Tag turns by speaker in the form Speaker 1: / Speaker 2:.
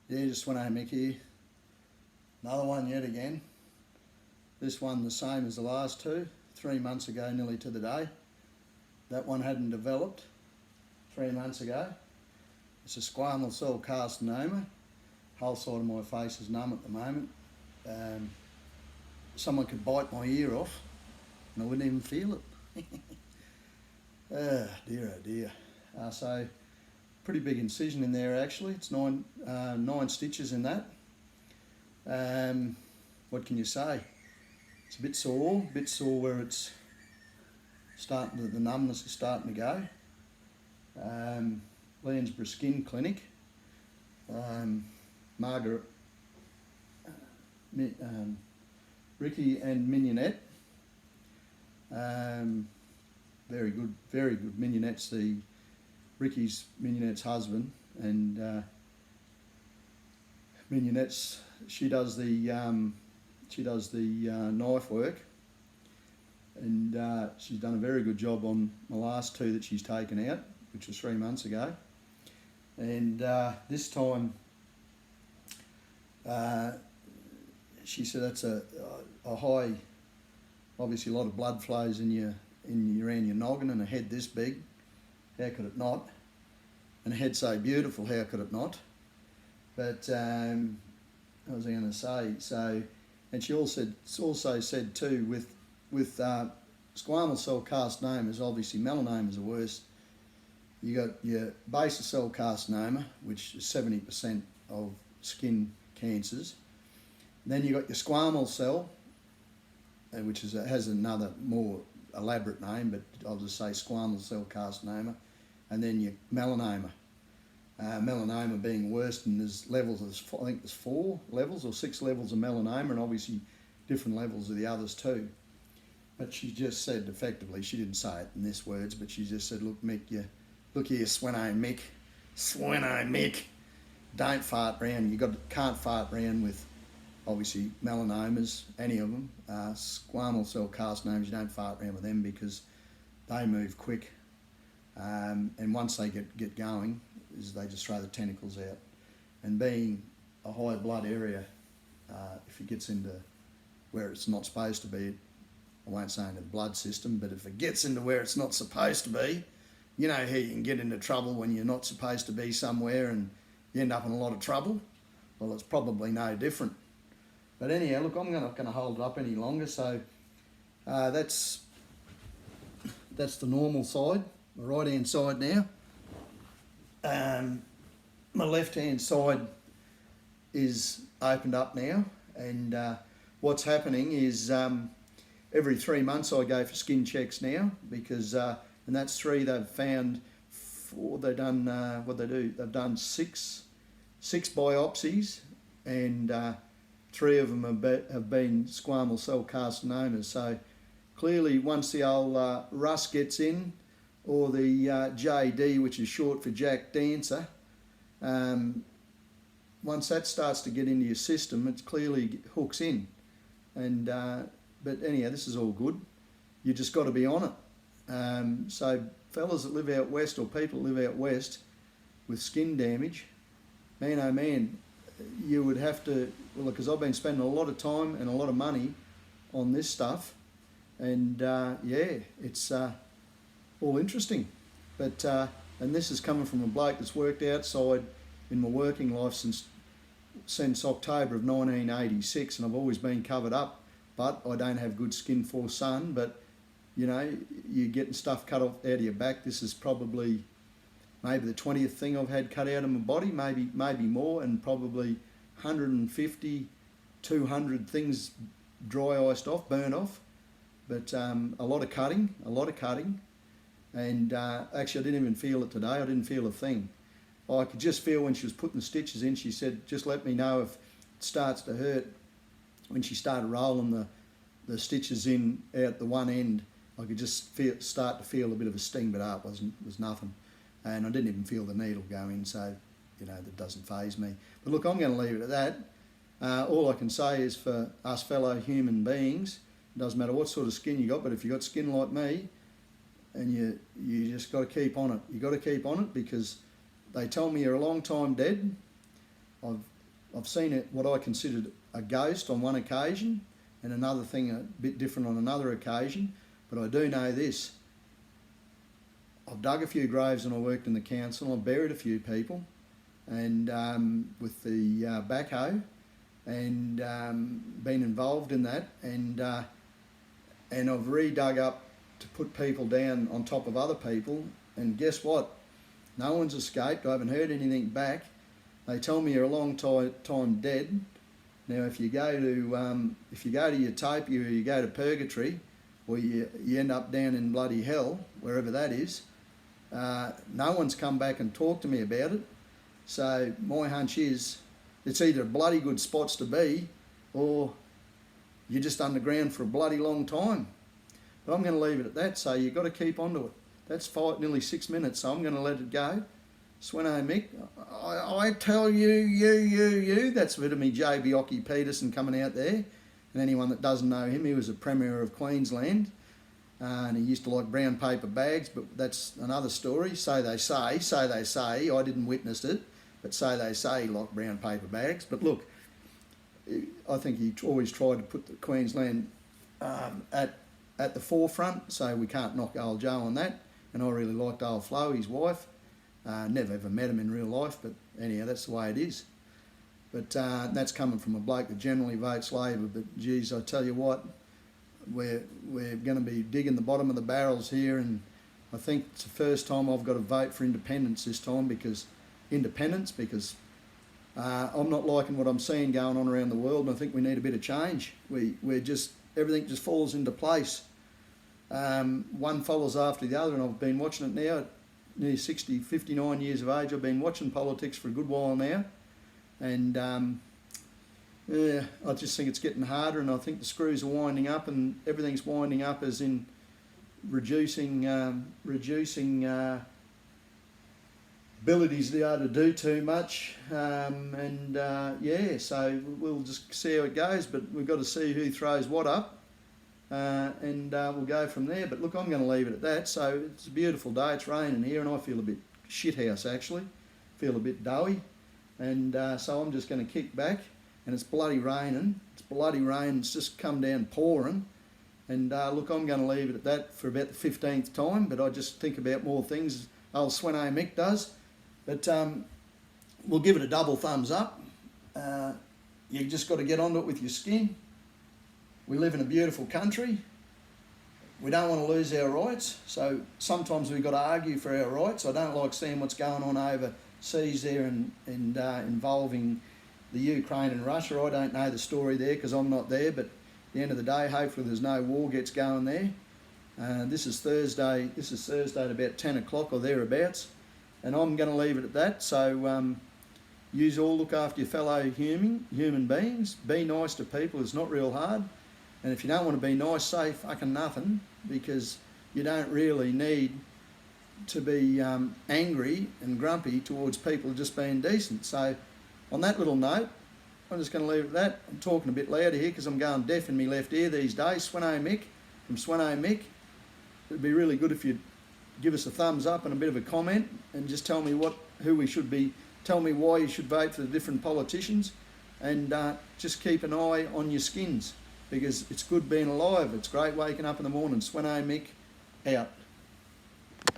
Speaker 1: Yeah, just went home, Mickey. Another one yet again. This one the same as the last two. 3 months ago, nearly to the day. That one hadn't developed 3 months ago. It's a squamous cell carcinoma. Whole side of my face is numb at the moment. Someone could bite my ear off and I wouldn't even feel it. Oh dear. So pretty big incision in there actually. It's nine stitches in that. What can you say? It's a bit sore where it's starting to, the numbness is starting to go. Landsborough Skin Clinic. Margaret, Ricky and Mignonette. Very good. Mignonette's Mignonette's husband, and Mignonette's she does the knife work, and she's done a very good job on the last two that she's taken out, which was 3 months ago, and this time she said that's a high, obviously a lot of blood flows around your noggin, and a head this big, how could it not? And a head so beautiful, how could it not? But what was I going to say? So, and she also said too, with squamous cell carcinomas, obviously melanomas are worse. You got your basal cell carcinoma, which is 70% of skin cancers. Then you got your squamous cell, which has another more elaborate name, but I'll just say squamous cell carcinoma, and then your melanoma. Melanoma being worse, and there's levels of, I think there's 4 levels or 6 levels of melanoma, and obviously different levels of the others too. But she just said effectively, she didn't say it in this words, but she just said, look Mick, look here, Sweno Mick, don't fart round. Can't fart round with obviously melanomas, any of them. Squamous cell carcinomas, you don't fart around with them because they move quick, and once they get going, they just throw the tentacles out. And being a high blood area, if it gets into where it's not supposed to be, I won't say into the blood system, but if it gets into where it's not supposed to be, you know how you can get into trouble when you're not supposed to be somewhere and you end up in a lot of trouble? Well, it's probably no different. But anyhow, look, I'm not going to hold it up any longer, so that's the normal side, the right-hand side now. My left-hand side is opened up now, and what's happening is every 3 months I go for skin checks now, because, and that's 3 they've found, 4, they've done, what they do, they've done six biopsies, and 3 of them have been squamous cell carcinomas. So clearly once the old Russ gets in, or the JD, which is short for Jack Dancer, once that starts to get into your system, it clearly hooks in. And but anyhow, this is all good. You just got to be on it. So fellas that live out west, or people that live out west with skin damage, man oh man, you would have to, well, because I've been spending a lot of time and a lot of money on this stuff, and yeah, it's all interesting. But and this is coming from a bloke that's worked outside in my working life since October of 1986, and I've always been covered up, but I don't have good skin for sun. But you know, you're getting stuff cut off out of your back. This is probably maybe the 20th thing I've had cut out of my body, maybe more, and probably 150, 200 things dry iced off, burnt off. But a lot of cutting. And actually I didn't even feel it today. I didn't feel a thing. I could just feel when she was putting the stitches in, she said, just let me know if it starts to hurt. When she started rolling the stitches in out the one end, I could just start to feel a bit of a sting, but it was nothing. And I didn't even feel the needle go in, so you know, that doesn't faze me. But look, I'm going to leave it at that. All I can say is, for us fellow human beings, it doesn't matter what sort of skin you got, but if you got skin like me, and you just got to keep on it. You got to keep on it, because they tell me you're a long time dead. I've seen it, what I considered a ghost on one occasion, and another thing a bit different on another occasion. But I do know this. I've dug a few graves when I worked in the council. I've buried a few people, and with the backhoe, and been involved in that, and I've redug up to put people down on top of other people, and guess what? No one's escaped. I haven't heard anything back. They tell me you're a long time dead. Now, if you go to Utopia, or you go to purgatory, or you end up down in bloody hell, wherever that is, no one's come back and talked to me about it. So my hunch is it's either bloody good spots to be, or you're just underground for a bloody long time. But I'm going to leave it at that. So you've got to keep on to it. That's nearly 6 minutes, so I'm going to let it go. Sweno Mick, I tell you, that's a bit of me J. Biocchi Peterson coming out there. And anyone that doesn't know him, he was a Premier of Queensland. And he used to like brown paper bags, but that's another story. So they say, I didn't witness it, but so they say he liked brown paper bags. But look, I think he always tried to put the Queensland at the forefront, so we can't knock old Joe on that. And I really liked old Flo, his wife. Never ever met him in real life, but anyhow, that's the way it is. But that's coming from a bloke that generally votes Labor. But geez, I tell you what, we're going to be digging the bottom of the barrels here, and I think it's the first time I've got to vote for independence this time, because I'm not liking what I'm seeing going on around the world, and I think we need a bit of change. Everything just falls into place. One follows after the other, and I've been watching it now at nearly 59 years of age. I've been watching politics for a good while now, and I just think it's getting harder, and I think the screws are winding up, and everything's winding up as in reducing abilities to be able to do too much, so we'll just see how it goes, but we've got to see who throws what up, and we'll go from there. But look, I'm going to leave it at that. So it's a beautiful day, it's raining here, and I feel a bit shithouse actually, feel a bit doughy, and so I'm just going to kick back, and it's bloody raining, it's just come down pouring, and look, I'm going to leave it at that for about the 15th time, but I just think about more things, old Sweno Mick does. But we'll give it a double thumbs up. You just got to get onto it with your skin. We live in a beautiful country. We don't want to lose our rights, so sometimes we've got to argue for our rights. I don't like seeing what's going on overseas there and involving the Ukraine and Russia. I don't know the story there because I'm not there, but at the end of the day, hopefully there's no war gets going there. This is Thursday at about 10 o'clock or thereabouts, and I'm going to leave it at that. So you all look after your fellow human beings. Be nice to people. It's not real hard. And if you don't want to be nice, say fucking nothing, because you don't really need to be angry and grumpy towards people just being decent. So on that little note, I'm just going to leave it at that. I'm talking a bit louder here because I'm going deaf in my left ear these days. Sweno Mick from Sweno Mick. It'd be really good if you'd give us a thumbs up and a bit of a comment, and just tell me tell me why you should vote for the different politicians, and just keep an eye on your skins, because it's good being alive. It's great waking up in the morning. Sweno Mick out.